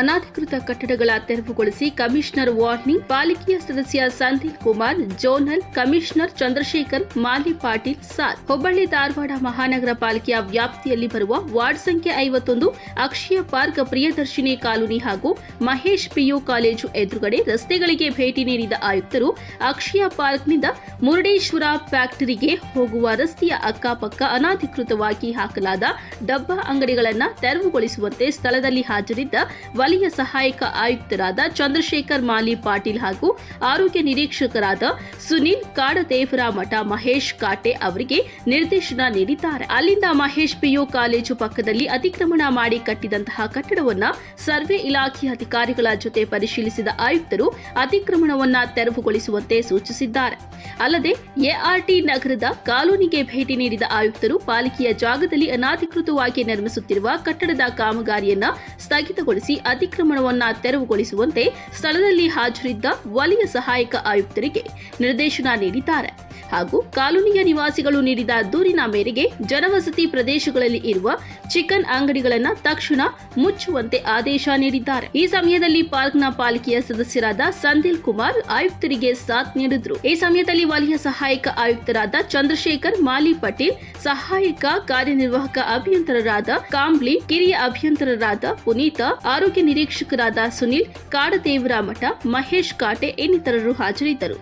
ಅನಧಿಕೃತ ಕಟ್ಟಡಗಳ ತೆರವುಗೊಳಿಸಿ ಕಮಿಷನರ್ ವಾರ್ನಿಂಗ್. ಪಾಲಿಕೆಯ ಸದಸ್ಯ ಸಂದಿಲ್ ಕುಮಾರ್, ಝೋನಲ್ ಕಮಿಷನರ್ ಚಂದ್ರಶೇಖರ್ ಮಾಲಿ ಪಾಟೀಲ್ ಸಾಥ್. ಹುಬ್ಬಳ್ಳಿ ಧಾರವಾಡ ಮಹಾನಗರ ಪಾಲಿಕೆಯ ವ್ಯಾಪ್ತಿಯಲ್ಲಿ ಬರುವ ವಾರ್ಡ್ ಸಂಖ್ಯೆ 51 ಅಕ್ಷಯ ಪಾರ್ಕ್, ಪ್ರಿಯದರ್ಶಿನಿ ಕಾಲೋನಿ ಹಾಗೂ ಮಹೇಶ್ ಪಿಯು ಕಾಲೇಜು ಎದುರುಗಡೆ ರಸ್ತೆಗಳಿಗೆ ಭೇಟಿ ನೀಡಿದ ಆಯುಕ್ತರು ಅಕ್ಷಯ ಪಾರ್ಕ್ನಿಂದ ಮುರುಡೇಶ್ವರ ಫ್ಯಾಕ್ಟರಿಗೆ ಹೋಗುವ ರಸ್ತೆಯ ಅಕ್ಕಪಕ್ಕ ಅನಧಿಕೃತವಾಗಿ ಹಾಕಲಾದ ಡಬ್ಬಾ ಅಂಗಡಿಗಳನ್ನು ತೆರವುಗೊಳಿಸುವಂತೆ ಸ್ಥಳದಲ್ಲಿ ಹಾಜರಿದ್ದ ವಲಯ ಸಹಾಯಕ ಆಯುಕ್ತರಾದ ಚಂದ್ರಶೇಖರ್ ಮಾಲಿ ಪಾಟೀಲ್ ಹಾಗೂ ಆರೋಗ್ಯ ನಿರೀಕ್ಷಕರಾದ ಸುನಿಲ್ ಕಾಡದೇವರಮಠ ಮಹೇಶ್ ಕಾಟೆ ಅವರಿಗೆ ನಿರ್ದೇಶನ ನೀಡಿದ್ದಾರೆ. ಅಲ್ಲಿಂದ ಮಹೇಶ್ ಪಿಯು ಕಾಲೇಜು ಪಕ್ಕದಲ್ಲಿ ಅತಿಕ್ರಮಣ ಮಾಡಿ ಕಟ್ಟಿದಂತಹ ಕಟ್ಟಡವನ್ನು ಸರ್ವೆ ಇಲಾಖೆ ಅಧಿಕಾರಿಗಳ ಜೊತೆ ಪರಿಶೀಲಿಸಿದ ಆಯುಕ್ತರು ಅತಿಕ್ರಮಣವನ್ನು ತೆರವುಗೊಳಿಸುವಂತೆ ಸೂಚಿಸಿದ್ದಾರೆ. ಅಲ್ಲದೆ ಎಆರ್ಟಿ ನಗರದ ಕಾಲೋನಿಗೆ ಭೇಟಿ ನೀಡಿದ ಆಯುಕ್ತರು ಪಾಲಿಕೆಯ ಜಾಗದಲ್ಲಿ ಅನಧಿಕೃತವಾಗಿ ನಿರ್ಮಿಸುತ್ತಿರುವ ಕಟ್ಟಡದ ಕಾಮಗಾರಿಯನ್ನು ಸ್ಥಗಿತಗೊಳಿಸಿ ಅತಿಕ್ರಮಣವನ್ನು ತೆರವುಗೊಳಿಸುವಂತೆ ಸ್ಥಳದಲ್ಲಿ ಹಾಜರಿದ್ದ ವಲಯ ಸಹಾಯಕ ಆಯುಕ್ತರಿಗೆ ನಿರ್ದೇಶನ ನೀಡಿದ್ದಾರೆ. ಹಾಗೂ ಕಾಲೋನಿಯ ನಿವಾಸಿಗಳು ನೀಡಿದ ದೂರಿನ ಮೇರೆಗೆ ಜನವಸತಿ ಪ್ರದೇಶಗಳಲ್ಲಿ ಇರುವ ಚಿಕನ್ ಅಂಗಡಿಗಳನ್ನು ತಕ್ಷಣ ಮುಚ್ಚುವಂತೆ ಆದೇಶ ನೀಡಿದ್ದಾರೆ. ಈ ಸಮಯದಲ್ಲಿ ಪಾರ್ಕ್ನ ಪಾಲಿಕೆಯ ಸದಸ್ಯರಾದ ಸಂದಿಲ್ ಕುಮಾರ್ ಆಯುಕ್ತರಿಗೆ ಸಾಥ್ ನೀಡಿದ್ರು. ಈ ಸಮಯದಲ್ಲಿ ವಲಯ ಸಹಾಯಕ ಆಯುಕ್ತರಾದ ಚಂದ್ರಶೇಖರ್ ಮಾಲಿ ಪಾಟೀಲ್, ಸಹಾಯಕ ಕಾರ್ಯನಿರ್ವಾಹಕ ಅಭಿಯಂತರರಾದ ಕಾಂಬ್ಲಿ, ಕಿರಿಯ ಅಭಿಯಂತರರಾದ ಪುನೀತ, ಆರೋಗ್ಯ ನಿರೀಕ್ಷಕರಾದ ಸುನಿಲ್ ಕಾಡದೇವರಮಠ, ಮಹೇಶ್ ಕಾಟೆ ಇನ್ನಿತರರು ಹಾಜರಿದ್ದರು.